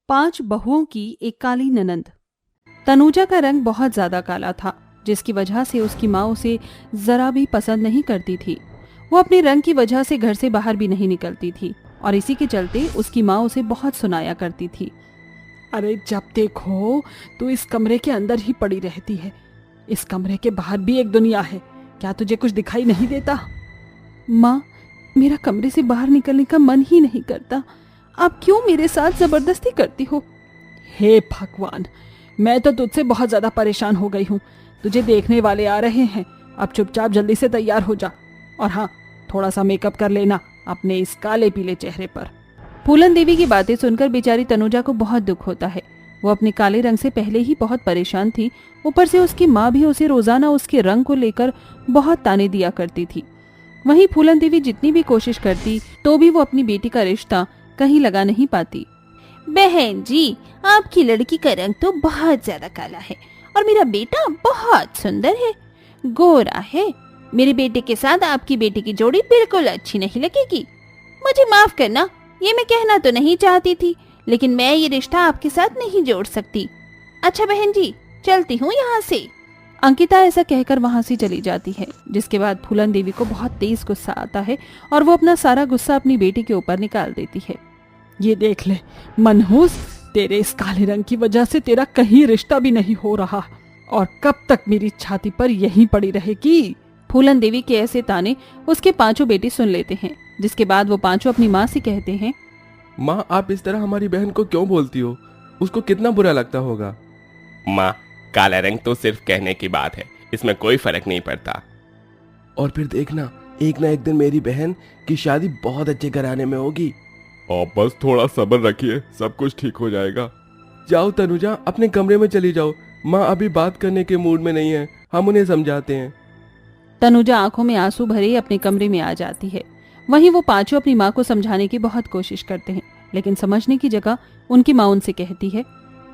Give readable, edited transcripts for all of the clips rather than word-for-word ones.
5 बहुओं की एक काली ननंद। तनुजा का रंग बहुत ज्यादा काला था, जिसकी वजह से उसकी माँ उसे जरा भी पसंद नहीं करती थी। वो अपने रंग की वजह से घर से बाहर भी नहीं निकलती थी और इसी के चलते उसकी माँ उसे बहुत सुनाया करती थी। अरे जब देखो तू इस कमरे के अंदर ही पड़ी रहती है। इस कमरे के बाहर भी एक दुनिया है, क्या तुझे कुछ दिखाई नहीं देता? माँ, मेरा कमरे से बाहर निकलने का मन ही नहीं करता। आप क्यों मेरे साथ जबरदस्ती करती हो? हे भगवान, मैं तो तुझसे बहुत ज्यादा परेशान हो गई हूँ। तुझे देखने वाले आ रहे हैं, अब चुपचाप जल्दी से तैयार हो जा। और हाँ, थोड़ा सा मेकअप कर लेना अपने इस काले पीले चेहरे पर। फूलन देवी की बातें सुनकर बेचारी तनुजा को बहुत दुख होता है। वो अपने काले रंग से पहले ही बहुत परेशान थी, ऊपर से उसकी माँ भी उसे रोजाना उसके रंग को लेकर बहुत ताने दिया करती थी। वहीं फूलन देवी जितनी भी कोशिश करती तो भी वो अपनी बेटी का रिश्ता कहीं लगा नहीं पाती। बहन जी, आपकी लड़की का रंग तो बहुत ज्यादा काला है और मेरा बेटा बहुत सुंदर है, गोरा है। मेरे बेटे के साथ आपकी बेटी की जोड़ी बिल्कुल अच्छी नहीं लगेगी। मुझे माफ करना, ये मैं कहना तो नहीं चाहती थी, लेकिन मैं ये रिश्ता आपके साथ नहीं जोड़ सकती। अच्छा बहन जी, चलती हूँ यहाँ से। अंकिता ऐसा कहकर वहां से चली जाती है, जिसके बाद फूलन देवी को बहुत तेज गुस्सा आता है और वो अपना सारा गुस्सा अपनी बेटी के ऊपर निकाल देती है। ये देख ले मनहूस, तेरे इस काले रंग की वजह से तेरा कहीं रिश्ता भी नहीं हो रहा और कब तक मेरी छाती पर यहीं पड़ी रहेगी। फूलन देवी के ऐसे ताने उसके 5 बेटे सुन लेते हैं, जिसके बाद वो 5 अपनी माँ से कहते हैं, माँ आप इस तरह हमारी बहन को क्यों बोलती हो? उसको कितना बुरा लगता होगा। माँ, काला रंग तो सिर्फ कहने की बात है, इसमें कोई फर्क नहीं पड़ता। और फिर देखना, एक ना एक दिन मेरी बहन की शादी बहुत अच्छे घराने में होगी। आप बस थोड़ा सब्र रखिए, सब कुछ ठीक हो जाएगा। जाओ तनुजा, अपने कमरे में चली जाओ। माँ अभी बात करने के मूड में नहीं है, हम उन्हें समझाते हैं। तनुजा आंखों में आंसू भरे अपने कमरे में आ जाती है। वहीं वो 5 अपनी माँ को समझाने की बहुत कोशिश करते हैं, लेकिन समझने की जगह उनकी माँ उनसे कहती है,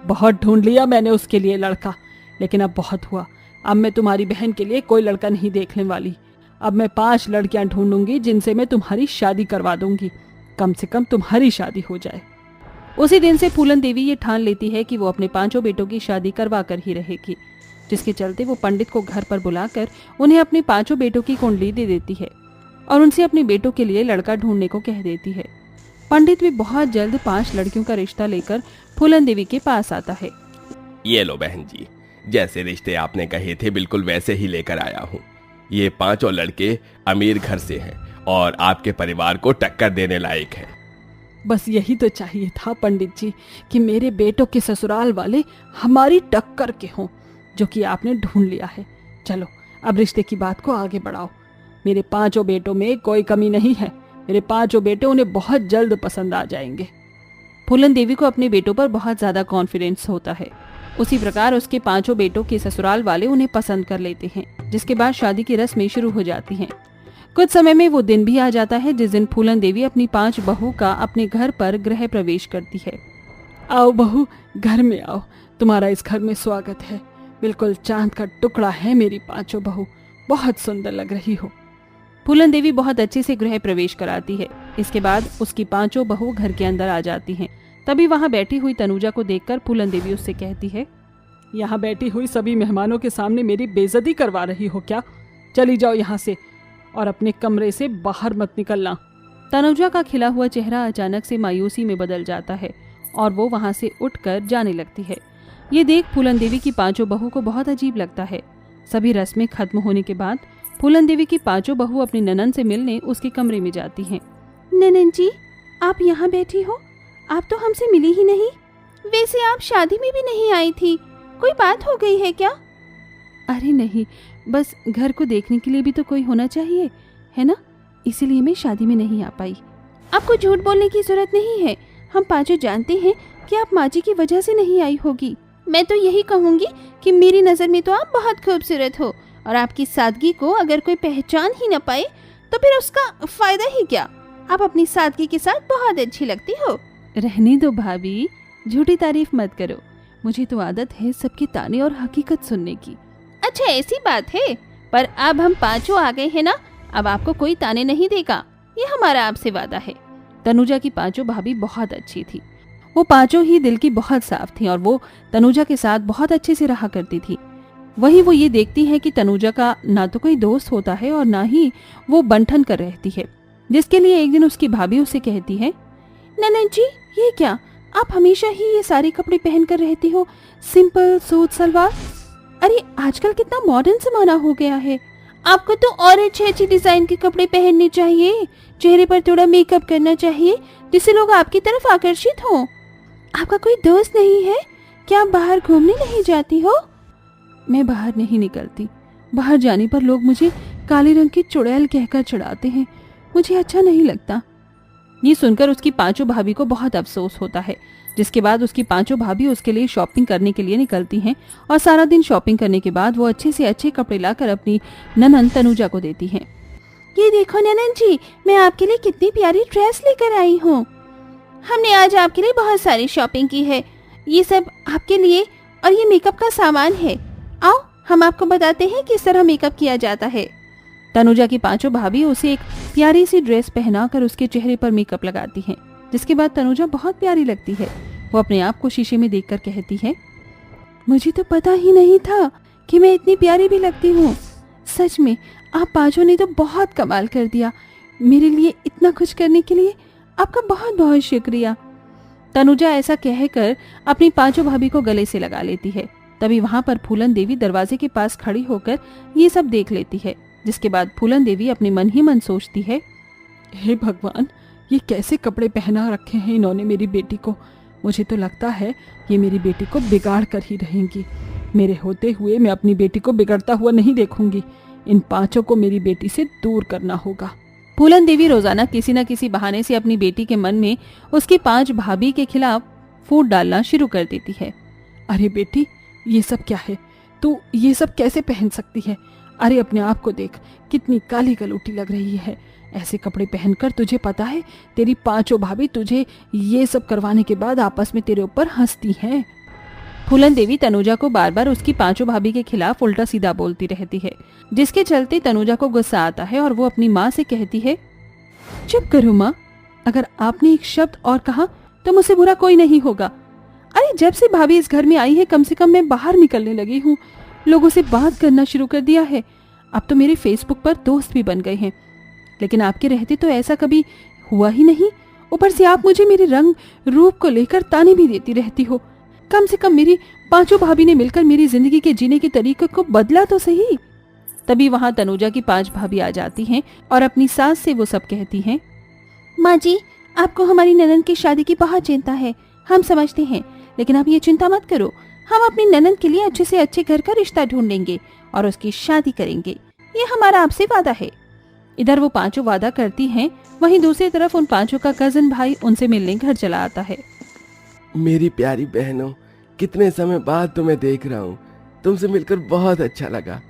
बहुत ढूंढ लिया मैंने उसके लिए लड़का, लेकिन अब बहुत हुआ। अब मैं तुम्हारी बहन के लिए कोई लड़का नहीं देखने वाली। अब मैं 5 लड़कियां ढूंढूंगी जिनसे मैं तुम्हारी शादी करवा दूंगी। कम से कम तुम्हारी शादी हो जाए। उसी दिन से फूलन देवी ये ठान लेती है कि वो अपने 5 बेटों की शादी करवा कर ही रहेगी, जिसके चलते वो पंडित को घर पर बुलाकर उन्हें अपने 5 बेटों की कुंडली दे देती है और उनसे अपने बेटों के लिए लड़का ढूंढने को कह देती है। पंडित भी बहुत जल्द 5 लड़कियों का रिश्ता लेकर फूलन देवी के पास आता है। ये लो बहन जी, जैसे रिश्ते आपने कहे थे बिल्कुल वैसे ही लेकर आया हूँ। ये 5 लड़के अमीर घर से हैं और आपके परिवार को टक्कर देने लायक हैं। बस यही तो चाहिए था पंडित जी, कि मेरे बेटों के ससुराल वाले हमारी टक्कर के हों, जो कि आपने ढूंढ लिया है। चलो अब रिश्ते की बात को आगे बढ़ाओ। मेरे 5 बेटों में कोई कमी नहीं है। मेरे 5 बेटे उन्हें बहुत जल्द पसंद आ जाएंगे। फूलन देवी को अपने बेटों पर बहुत ज्यादा कॉन्फिडेंस होता है। उसी प्रकार उसके 5 बेटों के ससुराल वाले उन्हें पसंद कर लेते हैं, जिसके बाद शादी की रस्में शुरू हो जाती हैं। कुछ समय में वो दिन भी आ जाता है जिस दिन फूलन देवी अपनी 5 बहू का अपने घर पर गृह प्रवेश करती है। आओ बहू, घर में आओ, तुम्हारा इस घर में स्वागत है। बिल्कुल चांद का टुकड़ा है मेरी 5 बहू, बहुत सुंदर लग रही हो। फूलन देवी बहुत अच्छे से गृह प्रवेश कराती है। इसके बाद उसकी 5 बहू घर के अंदर आ जाती हैं। तभी वहां बैठी हुई तनुजा को देखकर फूलन देवी उससे कहती है, यहाँ बैठी हुई सभी मेहमानों के सामने मेरी बेइज्जती करवा रही हो क्या? चली जाओ यहाँ से और अपने कमरे से बाहर मत निकलना। तनुजा का खिला हुआ चेहरा अचानक से मायूसी में बदल जाता है और वो वहां से उठकर जाने लगती है। ये देख फूलन देवी की 5 बहू को बहुत अजीब लगता है। सभी रस्में खत्म होने के बाद फूलन देवी की 5 बहू अपनी ननन से मिलने उसके कमरे में जाती हैं। ननन जी, आप यहाँ बैठी हो? आप तो हमसे मिली ही नहीं। वैसे आप शादी में भी नहीं आई थी, कोई बात हो गई है क्या? अरे नहीं, बस घर को देखने के लिए भी तो कोई होना चाहिए, है ना? इसीलिए मैं शादी में नहीं आ पाई। आपको झूठ बोलने की जरूरत नहीं है। हम 5 जानते हैं कि आप माँ जी की वजह से नहीं आई होगी। मैं तो यही कहूँगी कि मेरी नज़र में तो आप बहुत खूबसूरत हो और आपकी सादगी को अगर कोई पहचान ही न पाए तो फिर उसका फायदा ही क्या? आप अपनी सादगी के साथ बहुत अच्छी लगती हो। रहने दो भाभी, झूठी तारीफ मत करो। मुझे तो आदत है सबके ताने और हकीकत सुनने की। अच्छा ऐसी बात है, पर अब हम 5 आ गए हैं ना, अब आपको कोई ताने नहीं देगा, ये हमारा आपसे वादा है। तनुजा की 5 भाभी बहुत अच्छी थी। वो पांचों ही दिल की बहुत साफ थी और वो तनुजा के साथ बहुत अच्छे से रहा करती थी। वहीं वो ये देखती है कि तनुजा का ना तो कोई दोस्त होता है और ना ही वो बंठन कर रहती है, जिसके लिए एक दिन उसकी भाभी उसे कहती है, ननद जी ये क्या, आप हमेशा ही ये सारे कपड़े पहन कर रहती हो, सिंपल सूट सलवार। अरे आजकल कितना मॉडर्न जमाना हो गया है, आपको तो और अच्छे अच्छे डिजाइन के कपड़े पहनने चाहिए, चेहरे पर थोड़ा मेकअप करना चाहिए जिससे लोग आपकी तरफ आकर्षित हों। आपका कोई दोस्त नहीं है क्या, आप बाहर घूमने नहीं जाती हो? मैं बाहर नहीं निकलती, बाहर जाने पर लोग मुझे काले रंग की चुड़ैल कहकर चिढ़ाते हैं, मुझे अच्छा नहीं लगता। ये सुनकर उसकी पांचों भाभी को बहुत अफसोस होता है, जिसके बाद उसकी पांचों भाभी उसके लिए शॉपिंग करने के लिए निकलती हैं और सारा दिन शॉपिंग करने के बाद वो अच्छे से अच्छे कपड़े लाकर अपनी ननंद तनुजा को देती हैं। ये देखो ननंद जी, मैं आपके लिए कितनी प्यारी ड्रेस लेकर आई हूँ। हमने आज आपके लिए बहुत सारी शॉपिंग की है, ये सब आपके लिए, और ये मेकअप का सामान है। आओ हम आपको बताते हैं किस तरह मेकअप किया जाता है। तनुजा की पांचों भाभी उसे एक प्यारी सी ड्रेस पहनाकर उसके चेहरे पर मेकअप लगाती हैं, जिसके बाद तनुजा बहुत प्यारी लगती है। वो अपने आप को शीशे में देखकर कहती है, मुझे तो पता ही नहीं था कि मैं इतनी प्यारी भी लगती हूँ। सच में आप पांचों ने तो बहुत कमाल कर दिया, मेरे लिए इतना कुछ करने के लिए आपका बहुत बहुत शुक्रिया। तनुजा ऐसा कहकर अपनी पांचों भाभी को गले से लगा लेती है। तभी वहां पर फूलन देवी दरवाजे के पास खड़ी होकर ये सब देख लेती है, जिसके बाद फूलन देवी अपने मन ही मन सोचती है, हे भगवान, ये कैसे कपड़े पहना रखे हैं इन्होंने मेरी बेटी को। मुझे तो लगता है ये मेरी बेटी को बिगाड़ कर ही रहेंगी। मेरे होते हुए मैं अपनी बेटी को बिगड़ता हुआ नहीं देखूंगी। इन पांचों को मेरी बेटी से दूर करना होगा। फूलन देवी रोजाना किसी न किसी बहाने से अपनी बेटी के मन में उसकी पांच भाभी के खिलाफ फूट डालना शुरू कर देती है। अरे बेटी, ये सब क्या है? तू ये सब कैसे पहन सकती है? अरे अपने आप को देख, कितनी काली गलूटी लग रही है। ऐसे कपड़े पहनकर तुझे पता है तेरी पांचों भाभी तुझे ये सब करवाने के बाद आपस में तेरे ऊपर हंसती हैं। फूलन देवी तनुजा को बार बार उसकी पांचों भाभी के खिलाफ उल्टा सीधा बोलती रहती है, जिसके चलते तनुजा को गुस्सा आता है और वो अपनी माँ से कहती है, चुप करो माँ, अगर आपने एक शब्द और कहा तो मुझसे बुरा कोई नहीं होगा। अरे जब से भाभी इस घर में आई है कम से कम मैं बाहर निकलने लगी हूँ, लोगों से बात करना शुरू कर दिया है, अब तो मेरे फेसबुक पर दोस्त भी बन गए हैं, लेकिन आपके रहते तो ऐसा कभी हुआ ही नहीं। ऊपर से आप मुझे मेरे रंग रूप को लेकर ताने भी देती रहती हो। कम से कम मेरी पांचों भाभी ने मिलकर मेरी जिंदगी के जीने के तरीके को बदला तो सही। तभी वहां तनुजा की पांच भाभी आ जाती हैं और अपनी सास से वो सब कहती हैं, माँ जी, आपको हमारी ननंद की शादी की बहुत चिंता है, हम समझते हैं, लेकिन आप ये चिंता मत करो, हम अपनी ननंद के लिए अच्छे से अच्छे घर का रिश्ता ढूंढेंगे और उसकी शादी करेंगे, ये हमारा आपसे वादा है। इधर वो पांचों वादा करती हैं, वहीं दूसरी तरफ उन पांचों का कजन भाई उनसे मिलने घर चला आता है। मेरी प्यारी बहनों, कितने समय बाद तुम्हें देख रहा हूँ, तुमसे मिलकर बहुत अच्छा लगा।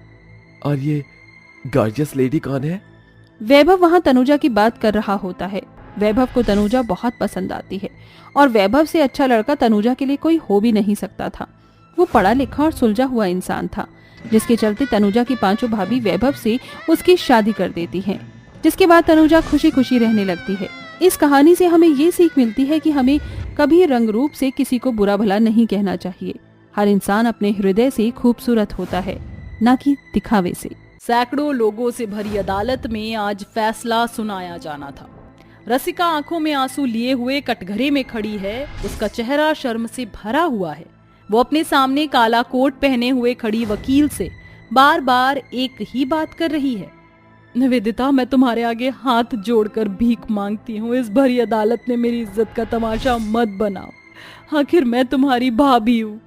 और ये गॉर्जियस लेडी कौन है? वैभव वहां तनुजा की बात कर रहा होता है। वैभव को तनुजा बहुत पसंद आती है और वैभव से अच्छा लड़का तनुजा के लिए कोई हो भी नहीं सकता था। वो पढ़ा लिखा और सुलझा हुआ इंसान था, जिसके चलते तनुजा की पांचों भाभी वैभव से उसकी शादी कर देती हैं, जिसके बाद तनुजा खुशी खुशी रहने लगती है। इस कहानी से हमें ये सीख मिलती है कि हमें कभी रंग रूप से किसी को बुरा भला नहीं कहना चाहिए। हर इंसान अपने हृदय से खूबसूरत होता है, न कि दिखावे से। सैकड़ों लोगों से भरी अदालत में आज फैसला सुनाया जाना था। रसिका आंखों में आंसू लिए हुए कटघरे में खड़ी है, उसका चेहरा शर्म से भरा हुआ है। वो अपने सामने काला कोट पहने हुए खड़ी वकील से बार बार एक ही बात कर रही है, निवेदिता, मैं तुम्हारे आगे हाथ जोड़कर भीख मांगती हूँ, इस भरी अदालत में मेरी इज्जत का तमाशा मत बनाओ, आखिर मैं तुम्हारी भाभी हूँ।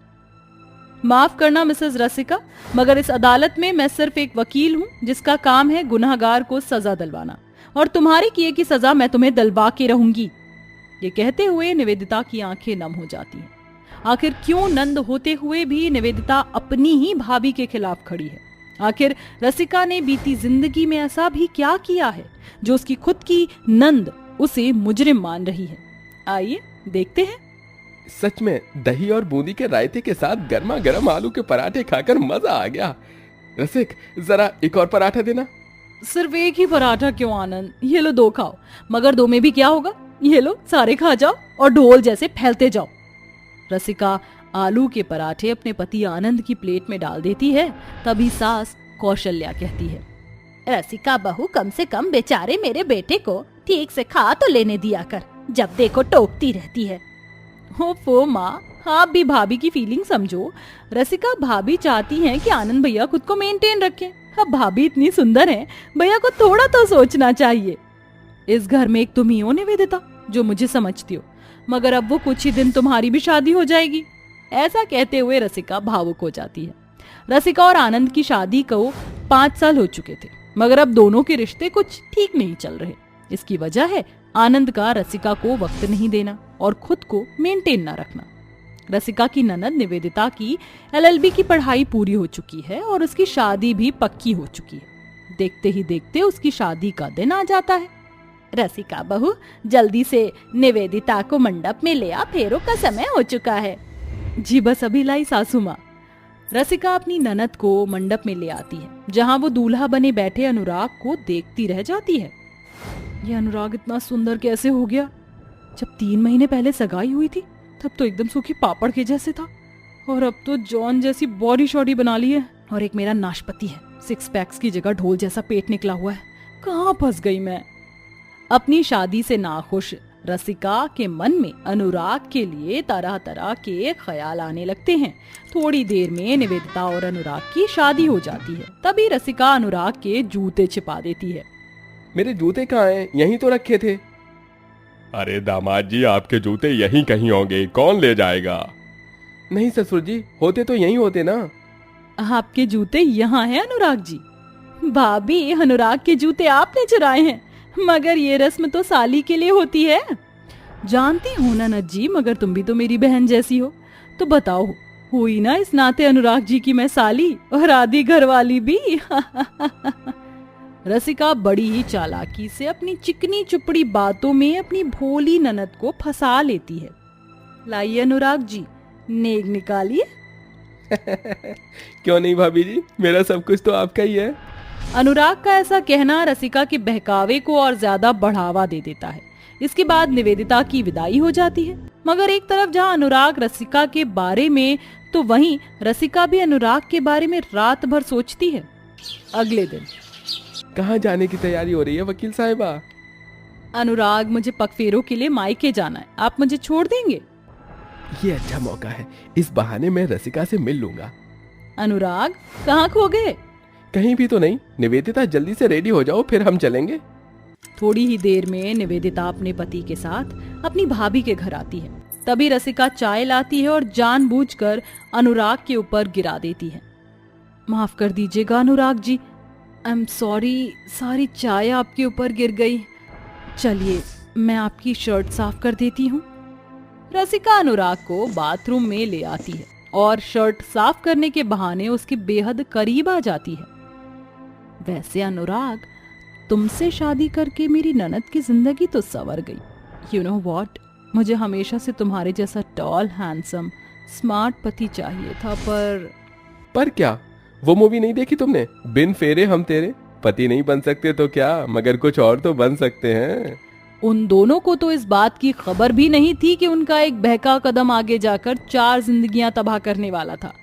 माफ करना मिसेस रसिका, मगर इस अदालत में मैं सिर्फ एक वकील हूँ जिसका काम है गुनहगार को सजा दिलवाना, और तुम्हारी किए की सजा मैं तुम्हें दिलवा के रहूंगी। ये कहते हुए निवेदिता की आंखें नम हो जाती हैं। आखिर क्यों नंद होते हुए भी निवेदिता अपनी ही भाभी के खिलाफ खड़ी है? आखिर रसिका ने बीती जिंदगी में ऐसा भी क्या किया है जो उसकी खुद की नंद उसे मुजरिम मान रही है? आइए देखते हैं। सच में दही और बूंदी के रायते के साथ गर्मा गर्म आलू के पराठे खाकर मजा आ गया। रसिक, जरा एक और पराठा देना। सिर्फ एक ही पराठा क्यों आनंद, ये लो 2 खाओ। मगर 2 में भी क्या होगा, ये लो सारे खा जाओ और ढोल जैसे फैलते जाओ। रसिका आलू के पराठे अपने पति आनंद की प्लेट में डाल देती है। तभी सास कौशल्या कहती है, रसिका बहू, कम से कम बेचारे मेरे बेटे को ठीक से खा तो लेने दिया कर, जब देखो टोकती रहती है। ओफो माँ, आप भी भाभी की फीलिंग समझो। रसिका भाभी चाहती हैं कि आनंद भैया खुद को मेंटेन रखें। अब भाभी इतनी सुंदर हैं, भैया को थोड़ा तो सोचना चाहिए। इस घर में एक तुम ही हो निवेदिता, जो मुझे समझती हो, मगर अब वो कुछ ही दिन तुम्हारी भी शादी हो जाएगी। ऐसा कहते हुए रसिका भावुक हो जाती है। रसिका और आनंद की शादी को 5 साल हो चुके थे, मगर अब दोनों के रिश्ते कुछ ठीक नहीं चल रहे। इसकी वजह है आनंद का रसिका को वक्त नहीं देना और खुद को मेंटेन न रखना। रसिका की ननद निवेदिता की LLB की पढ़ाई पूरी हो चुकी है और उसकी शादी भी पक्की हो चुकी है। देखते ही देखते उसकी शादी का दिन आ जाता है। रसिका बहू, जल्दी से निवेदिता को मंडप में ले आ, फेरों का समय हो चुका है। जी बस अभी लाई सासू माँ। रसिका अपनी ननद को मंडप में ले आती है, जहाँ वो दूल्हा बने बैठे अनुराग को देखती रह जाती है। ये अनुराग इतना सुंदर कैसे हो गया? जब 3 महीने पहले सगाई हुई थी तब तो एकदम सूखी पापड़ के जैसे था, और अब तो जॉन जैसी बॉडी शॉडी बना ली है। और एक मेरा नाशपति है, 6 पैक्स की जगह ढोल जैसा पेट निकला हुआ है। कहाँ फंस गई मैं? अपनी शादी से नाखुश रसिका के मन में अनुराग के लिए तरह तरह के ख्याल आने लगते हैं। थोड़ी देर में निवेदिता और अनुराग की शादी हो जाती है। तभी रसिका अनुराग के जूते छिपा देती है। मेरे जूते कहाँ हैं? यहीं तो रखे थे। अरे दामाद जी, आपके जूते यहीं कहीं होंगे, कौन ले जाएगा? नहीं ससुर जी, होते तो यहीं होते ना। आपके जूते यहाँ हैं अनुराग जी। भाभी, अनुराग के जूते आपने चुराए हैं, मगर ये रस्म तो साली के लिए होती है। जानती हूँ ननद जी, मगर तुम भी तो मेरी बहन जैसी हो, तो बताओ, हुई ना इस नाते अनुराग जी की मैं साली और आधी घरवाली भी। रसिका बड़ी ही चालाकी से अपनी चिकनी चुपड़ी बातों में अपनी भोली ननद को फंसा लेती है। लाइए अनुराग जी, नेग निकालिए। क्यों नहीं भाभी जी, मेरा सब कुछ तो आपका ही है। अनुराग का ऐसा कहना रसिका के बहकावे को और ज्यादा बढ़ावा दे देता है। इसके बाद निवेदिता की विदाई हो जाती है। मगर एक तरफ जहां अनुराग रसिका के बारे में, तो वहीं रसिका भी अनुराग के बारे में रात भर सोचती है। अगले दिन कहाँ जाने की तैयारी हो रही है वकील साहिबा? अनुराग, मुझे पगफेरों के लिए मायके जाना है, आप मुझे छोड़ देंगे? ये अच्छा मौका है, इस बहाने मैं रसिका से मिल लूंगा। अनुराग, कहाँ खो गए? कहीं भी तो नहीं। निवेदिता, जल्दी से रेडी हो जाओ, फिर हम चलेंगे। थोड़ी ही देर में निवेदिता अपने पति के साथ अपनी भाभी के घर आती है। तभी रसिका चाय लाती है और जानबूझकर अनुराग के ऊपर गिरा देती है। माफ कर दीजिएगा Anurag ji, I am sorry, सारी चाय आपके ऊपर गिर गई। चलिए, मैं आपकी शर्ट साफ कर देती हूँ। रसिका अनुराग को बाथरूम में ले आती है और शर्ट साफ करने के बहाने उसके बेहद करीब आ जाती है। वैसे अनुराग, तुमसे शादी करके मेरी ननद की जिंदगी तो संवर गई। यू नो व्हाट, मुझे हमेशा से तुम्हारे जैसा टॉल, हैंडसम, स्मार्ट पति चाहिए था, पर क्या वो मूवी नहीं देखी तुमने? बिन फेरे हम तेरे? पति नहीं बन सकते तो क्या, मगर कुछ और तो बन सकते हैं। उन दोनों को तो इस बात की खबर भी नहीं थी कि उनका एक बहका कदम आगे जाकर 4 जिंदगियां तबाह करने वाला था।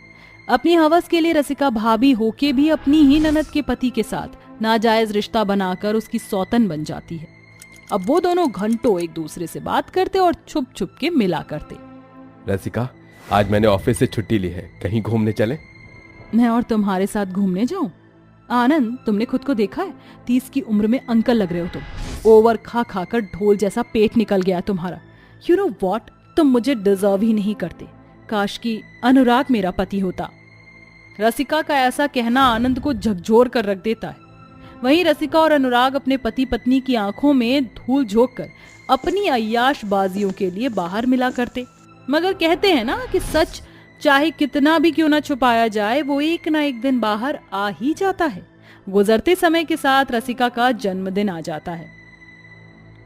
अपनी हवस के लिए रसिका भाभी होके भी अपनी ही ननद के पति के साथ नाजायज रिश्ता बनाकर उसकी सौतन बन जाती है। अब वो दोनों घंटों एक दूसरे से बात करते और छुप छुप के मिला करते। रसिका, आज मैंने ऑफिस से छुट्टी ली है, कहीं घूमने चले? मैं और तुम्हारे साथ घूमने जाऊं? आनंद, तुमने खुद को देखा है? 30 की उम्र में अंकल लग रहे हो तुम। ओवर खा खाकर ढोल जैसा पेट निकल गया तुम्हारा। यू नो व्हाट, तुम मुझे डिजर्व ही नहीं करते। काश कि अनुराग मेरा पति होता। रसिका का ऐसा कहना आनंद को झकझोर कर रख देता है। वहीं रसिका और अनुराग अपने पति पत्नी की आंखों में धूल झोंक कर अपनी अय्याश बाजियों के लिए बाहर मिला करते। मगर कहते हैं ना कि सच चाहे कितना भी क्यों ना छुपाया जाए, वो एक ना एक दिन बाहर आ ही जाता है। गुजरते समय के साथ रसिका का जन्मदिन आ जाता है।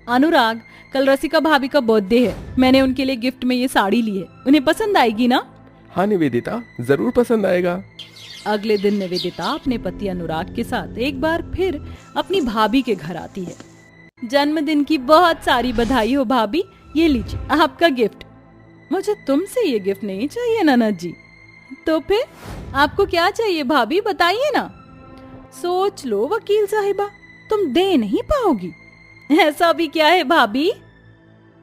अनुराग, कल रसिका भाभी का बर्थडे है। मैंने उनके लिए गिफ्ट में ये साड़ी ली है, उन्हें पसंद आएगी ना? हाँ निवेदिता, जरूर पसंद आएगा। अगले दिन निवेदिता अपने पति अनुराग के साथ एक बार फिर अपनी भाभी के घर आती है। जन्मदिन की बहुत सारी बधाई हो भाभी, ये लीजिए आपका गिफ्ट। मुझे तुमसे ये गिफ्ट नहीं चाहिए ननद जी। तो फिर आपको क्या चाहिए भाभी, बताइए ना। सोच लो वकील साहिबा, तुम दे नहीं पाओगी। ऐसा भी क्या है भाभी?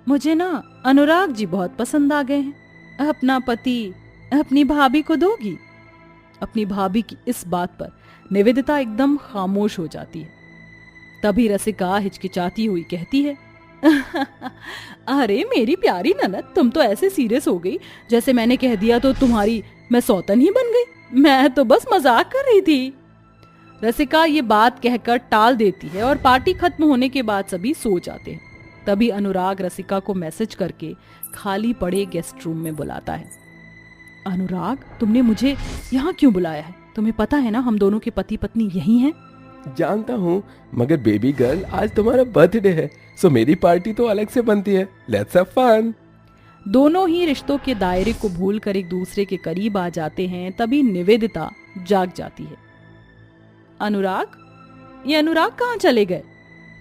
मुझे ना अनुराग जी बहुत पसंद आ गए हैं। अपना पति अपनी भाभी को दोगी? अपनी भाभी की इस बात पर निवेदिता एकदम खामोश हो जाती है। तभी रसिका हिचकिचाती हुई कहती है, अरे मेरी प्यारी ननद, तुम तो ऐसे सीरियस हो गई जैसे मैंने कह दिया तो तुम्हारी मैं सौतन ही बन गई। मैं तो बस मजाक कर रही थी। रसिका ये बात कहकर टाल देती है और पार्टी खत्म होने के बाद सभी सो जाते हैं। तभी अनुराग रसिका को मैसेज करके खाली पड़े गेस्ट रूम में बुलाता है। अनुराग, तुमने मुझे यहाँ क्यों बुलाया है? तुम्हें पता है ना हम दोनों के पति पत्नी यही हैं। जानता हूँ, मगर बेबी गर्ल आज तुम्हारा बर्थडे है, सो मेरी पार्टी तो अलग से बनती है। Let's have fun. दोनों ही रिश्तों के दायरे को भूलकर एक दूसरे के करीब आ जाते हैं। तभी निवेदिता जाग जाती है। अनुराग, ये अनुराग कहाँ चले गए?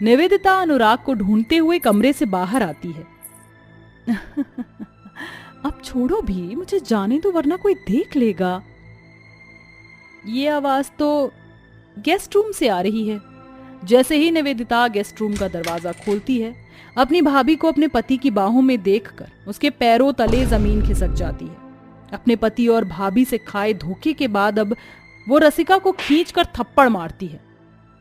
निवेदिता अनुराग को ढूंढते हुए कमरे से बाहर आती है। अब छोड़ो भी, मुझे जाने दो वरना कोई देख लेगा। ये आवाज तो गेस्ट रूम से आ रही है। जैसे ही निवेदिता गेस्ट रूम का दरवाजा खोलती है, अपनी भाभी को अपने पति की बाहों में देखकर उसके पैरों तले जमीन खिसक जाती है। अपने पति और भाभी से खाए धोखे के बाद अब वो रसिका को खींचकर थप्पड़ मारती है।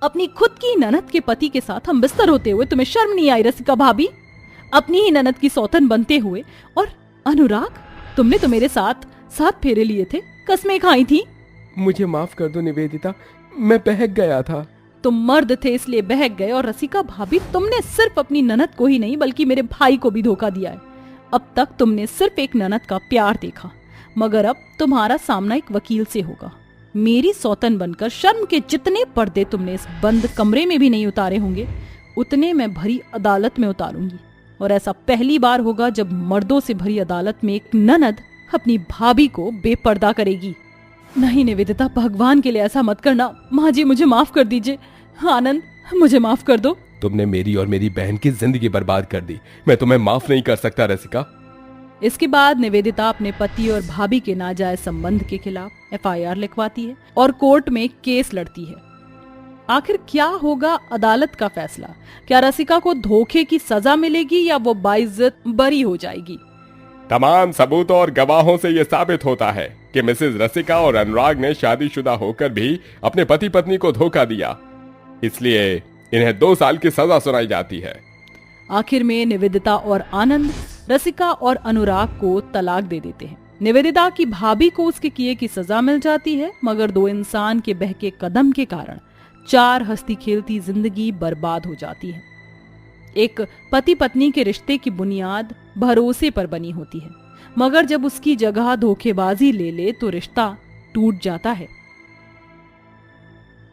अपनी खुद की ननद के पति के साथ हम बिस्तर होते हुए तुम्हें शर्म नहीं आई रसिका भाभी? अपनी ही ननद की सौतन बनते हुए। और अनुराग, तुमने तो मेरे साथ 7 फेरे लिए थे, कसमें खाई थी। मुझे माफ कर दो निवेदिता, मैं बहक गया था। तुम मर्द थे इसलिए बहक गए। और रसिका भाभी, तुमने सिर्फ अपनी ननद को ही नहीं बल्कि मेरे भाई को भी धोखा दिया है। अब तक तुमने सिर्फ एक ननद का प्यार देखा, मगर अब तुम्हारा सामना एक वकील से होगा। मेरी सौतन बनकर शर्म के जितने पर्दे तुमने इस बंद कमरे में भी नहीं उतारे होंगे, उतने मैं भरी अदालत में उतारूंगी। और ऐसा पहली बार होगा जब मर्दों से भरी अदालत में एक ननद अपनी भाभी को बेपर्दा करेगी। नहीं निवेदिता, भगवान के लिए ऐसा मत करना। माँ जी, मुझे माफ कर दीजिए। आनंद, मुझे माफ कर दो। तुमने मेरी और मेरी बहन की जिंदगी बर्बाद कर दी। मैं तुम्हें माफ नहीं कर सकता रसिका। इसके बाद निवेदिता अपने पति और भाभी के नाजायज संबंध के खिलाफ FIR लिखवाती है और कोर्ट में केस लड़ती है। आखिर क्या होगा अदालत का फैसला? क्या रसिका को धोखे की सजा मिलेगी या वो बाइज्जत बरी हो जाएगी? तमाम सबूतों और गवाहों से यह साबित होता है कि मिसेज रसिका और अनुराग ने शादीशुदा होकर भी अपने पति पत्नी को धोखा दिया, इसलिए इन्हें 2 साल की सजा सुनाई जाती है। आखिर में निवेदिता और आनंद रसिका और अनुराग को तलाक दे देते हैं। निवेदिता की भाभी को उसके किए की सजा मिल जाती है, मगर 2 इंसान के बहके कदम के कारण 4 हंसती खेलती जिंदगी बर्बाद हो जाती है। एक पति पत्नी के रिश्ते की बुनियाद भरोसे पर बनी होती है, मगर जब उसकी जगह धोखेबाजी ले ले तो रिश्ता टूट जाता है।